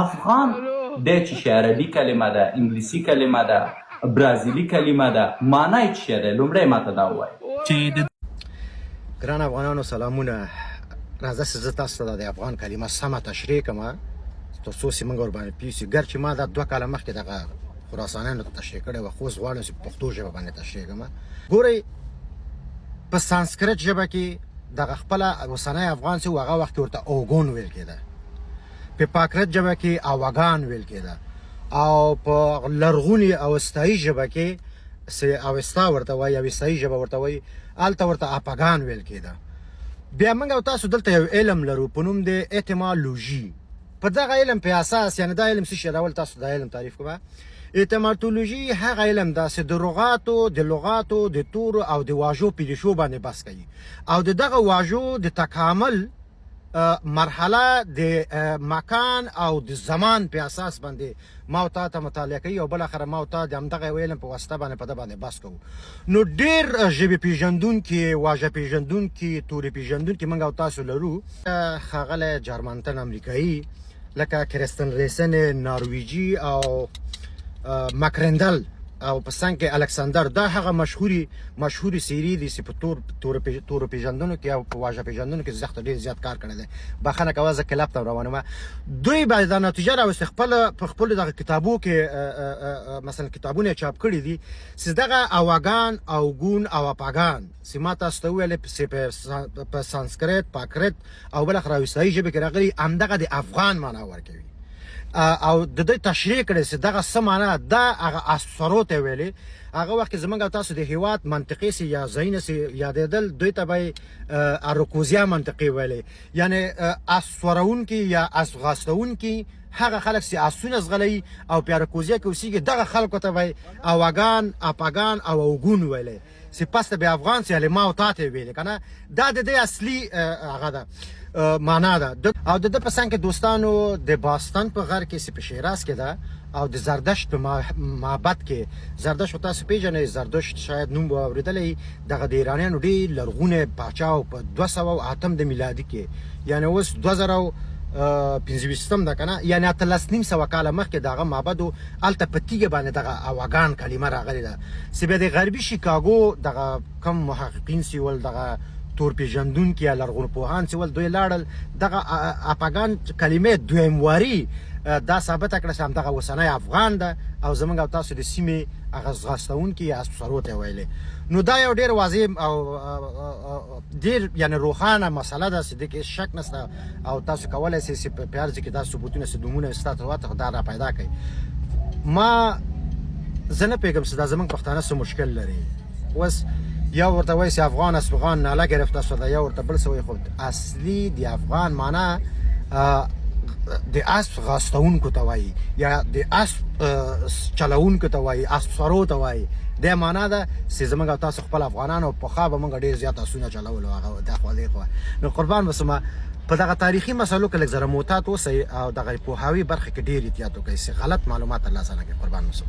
افغان د چې عربي کلمه ده، انګلیسي کلمه ده، برازیلي کلمه ده، معنی چې ده لومړی ماته دا وایي چې ګران افغانانو سلامونه. راځه چې زه تاسو ته د افغان کلمه سمه تشریح کړم تر څو چې موږ ورباندې پوه شو. ګر چې ما دا 2 کاله مخکې دغه خراسانیانو ته تشریح کړې وه، خو اوس غواړم چې په پښتو ژبه باندې تشریح کړم. ګورئ، په سانسکریت ژبه کې دغه خپله اوسنی افغان چې و هغه وخت ورته اوګون ویل کېده، په پاکرت ژبه کې اوغان ویل کېده، او په لرغوني اوستایي ژبه کې اوستا ورته وایي، اوستایي ژبه ورته وایي، هلته ورته اپاګان ویل کېده. بیا موږ او تاسو دلته یو علم لرو په نوم د اتیمالوژي. په دغه علم په اساس، یعنې دا علم څه شی راول، تاسو دا علم تعریف کوه. اتیمالوژي هغه علم ده چې د لغاتو د تورو او د واژو پیدایشو باندې بحث کوي، او د دغه واژو د تکامل مرحله د مکان او د زمان په اساس باندې ما او تا ته مطالعه کوي، او بالاخره ما او تا د همدغه علم په واسطه باندې په ده باندې بحث کوو. نو ډېر ژبې پېژندونکي، واژه پېژندونکي، تورې پېژندونکي موږ او تاسو لرو. ښاغلی جرمنټن امریکایي لکه کرستن ریسن نارویجي او مکرندل او په څنګ کې الکساندر، دا هغه مشهوري سیري دي چې په تورو پېژندنو کې او په واژه پېژندنو کې زښته ډېر زیات کار کړی دی. بخښنه کوه زه کلاب ته روانم. دوی به دا نتیجه راوستې په خپلو دغه کتابو کې، مثلا کتابونه یې چاپ کړي دي چې دغه اوغان، اوګون او اپاګان چې ما تاسو ته وویلې چې په سانسکریت، پاکرت او بالاخره اوستایي ژبې کې راغلي، همدغه د افغان معنا ورکوي. او د دوی تشریح کړی چې دغه څه معنا ده. هغه اسطورو ته ویلې، هغه وخت کې زموږ او تاسو د هېواد منطقې سې یا ځایونه سې یادېدل، دوی ته به یې اروکوزیا منطقې ویلې، یعنې اسطوروونکي یا اسغاستوونکي هغه خلک چې اسونه ځغلوي او په اروکوزیا کې اوسېږي، دغه خلکو ته به یې اوغان، اپاګان او اوګون ویلې، چې پس ته به افغان سې ما او تا ته یې ویلې که نه. دا د دې اصلي هغه ده معنا ده. او د ده په څنګ کې دوستانو د باستان په غر کې چې په شیراز کې ده، او د زردشت په معبد کې. زردشت خو تاسو پېژنئ، زردشت شاید نوم به اورېدلی، دغه د ایرانیانو ډېر لرغونی پاچا و په 208 د میلادي کې، یعنې اوس 2025 ده که نه، یعنې 1800 کاله مخکې د هغه معبد و. هلته په تیږه باندې دغه اوغان کلمه راغلې ده، چې بیا د غربي شیکاګو دغه کم محققین چې ول، دغه تور پېژندونکي یا لرغونپوهان چې ول، دوی لاړل دغه اپاګان کلمې دویمواري دا ثابته کړه چې همدغه اوسنی افغان ده، او زموږ او تاسو د سیمې هغه ځغاستوونکي یا اسطورو ته ویلې. نو دا یو ډېر واضح او ډېر یعنې روښانه مسله ده چې دې کې شک نشته، او تاسو کولی شئ چې په هر ځای کې دا ثبوتونه چې نومونه ستاسو واته دا را پیدا کړئ. زه نه پوهېږم چې دا زموږ پښتانه څه مشکل لري. اوس یا ورته وایي چې افغان اسفغان ناله گرفته شده، یا ورته بل څه وایي، خو اصلي د افغان معنا د اسب غاستونکو ته وایي، یا د اسب چلونکو ته وایي، اسپسرو ته وایي. د معنا ده چې زموږ او تاسو خپل افغانانو پخوا به موږ ډېر زیات اسونه چلولو، هغه دا خوا دې خوا. نو قربان به شم، په دغه تاریخي مسلو کې لږ ذره محتاط اوسئ، او دغه پوهاوي برخه کې ډېر احتیاط وکړئ چې غلط معلومات ترلاسه نه کړئ. قربان به شم.